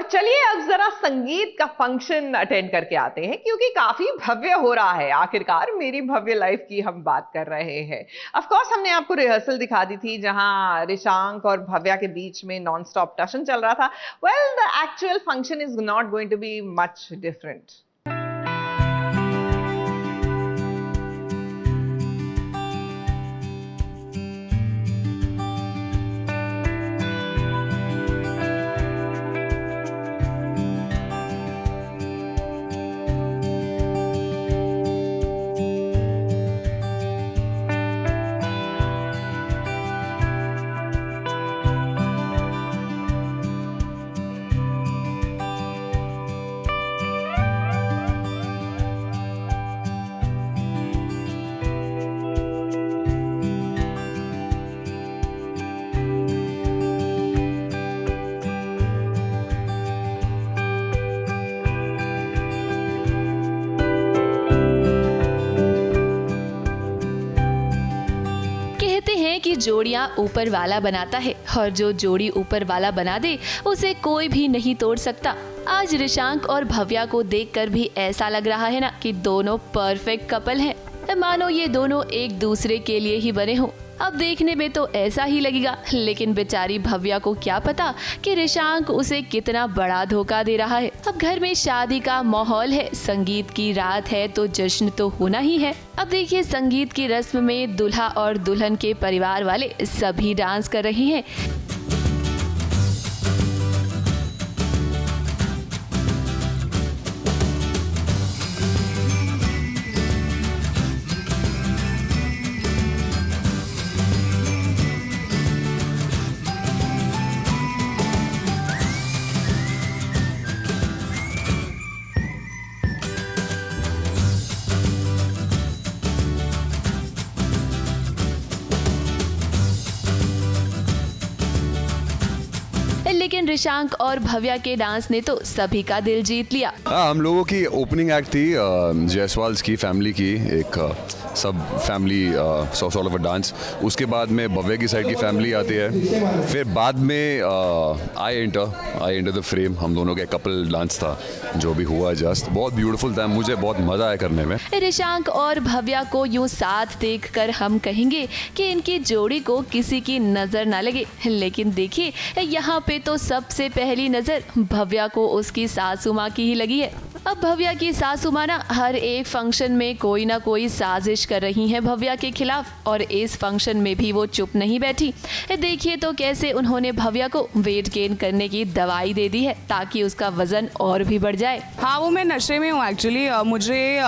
चलिए अब जरा संगीत का फंक्शन अटेंड करके आते हैं, क्योंकि काफी भव्य हो रहा है। आखिरकार मेरी भव्य लाइफ की हम बात कर रहे हैं। ऑफ कोर्स हमने आपको रिहर्सल दिखा दी थी, जहां रिशांक और भव्या के बीच में नॉन स्टॉप टशन चल रहा था। Well, the actual function is not going to be much different. कि जोड़ियां ऊपर वाला बनाता है और जो जोड़ी ऊपर वाला बना दे उसे कोई भी नहीं तोड़ सकता। आज रिशांक और भव्या को देखकर भी ऐसा लग रहा है ना कि दोनों परफेक्ट कपल हैं। मानो ये दोनों एक दूसरे के लिए ही बने हों। अब देखने में तो ऐसा ही लगेगा, लेकिन बेचारी भव्या को क्या पता कि रिशांक उसे कितना बड़ा धोखा दे रहा है। अब घर में शादी का माहौल है, संगीत की रात है तो जश्न तो होना ही है। अब देखिए, संगीत की रस्म में दूल्हा और दुल्हन के परिवार वाले सभी डांस कर रहे हैं। लेकिन रिशांक और भव्या के डांस ने तो सभी का दिल जीत लिया। हम लोगों की ओपनिंग एक्ट थी जायसवाल की फैमिली की, एक सब family sort of a dance. उसके बाद में भव्या की साइड की फैमिली आती है, फिर बाद में आई एंटर द फ्रेम। हम दोनों का कपल डांस था जो भी हुआ, जस्ट बहुत ब्यूटीफुल था। मुझे बहुत मजा आया करने में। रिशांक और भव्या को यूं साथ देखकर हम कहेंगे कि इनकी जोड़ी को किसी की नजर ना लगे, लेकिन देखिए यहाँ पे तो सबसे पहली नजर भव्या को उसकी सासू माँ की ही लगी है। अब भव्या की सासू माँ ना हर एक फंक्शन में कोई ना कोई साजिश कर रही हैं भव्या के खिलाफ, और इस फंक्शन में भी वो चुप नहीं बैठी। देखिए तो कैसे उन्होंने भव्या को वेट गेन करने की दवाई दे दी है ताकि उसका वजन और भी बढ़ जाए। हाँ, वो मैं नशे में हूँ एक्चुअली। मुझे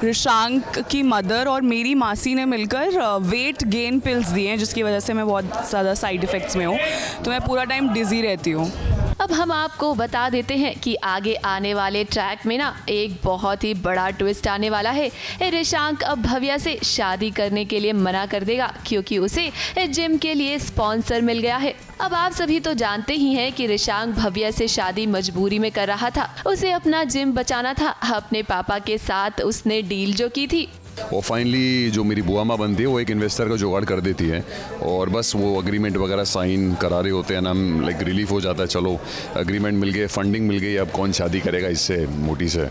रिशांक की मदर और मेरी मासी ने मिलकर वेट गेन पिल्स दिए हैं, जिसकी वजह से मैं बहुत ज़्यादा साइड इफ़ेक्ट्स में हूँ, तो मैं पूरा टाइम डिजी रहती हूँ। अब हम आपको बता देते हैं कि आगे आने वाले ट्रैक में ना एक बहुत ही बड़ा ट्विस्ट आने वाला है। रिशांक अब भव्या से शादी करने के लिए मना कर देगा, क्योंकि उसे जिम के लिए स्पॉन्सर मिल गया है। अब आप सभी तो जानते ही हैं कि रिशांक भव्या से शादी मजबूरी में कर रहा था। उसे अपना जिम बचाना था। अपने पापा के साथ उसने डील जो की थी, और फाइनली जो मेरी बुआ माँ बनती है वो एक इन्वेस्टर का जुगाड़ कर देती है, और बस वो अग्रीमेंट वगैरह साइन करा रहे होते हैं ना, हम लाइक रिलीफ हो जाता है, चलो अग्रीमेंट मिल गए, फंडिंग मिल गई, अब कौन शादी करेगा इससे मोटी से।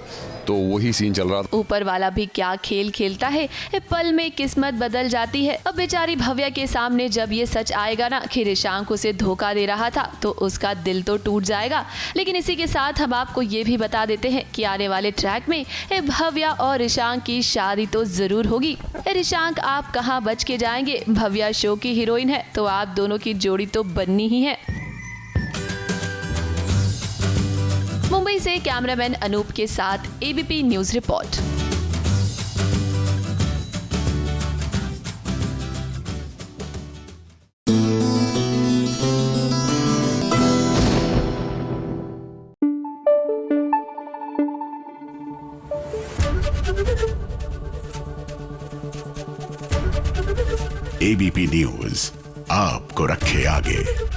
तो वही सीन चल रहा था। ऊपर वाला भी क्या खेल खेलता है, पल में किस्मत बदल जाती है। अब बेचारी भव्या के सामने जब ये सच आएगा ना कि रिशांक उसे धोखा दे रहा था, तो उसका दिल तो टूट जाएगा। लेकिन इसी के साथ हम आपको ये भी बता देते हैं कि आने वाले ट्रैक में भव्या और रिशांक की शादी तो जरूर होगी। रिशांक, आप कहाँ बच के जाएंगे? भव्या शो की हीरोइन है, तो आप दोनों की जोड़ी तो बननी ही है। मुंबई से कैमरामैन अनूप के साथ ABP news report. ABP news आपको रखे आगे।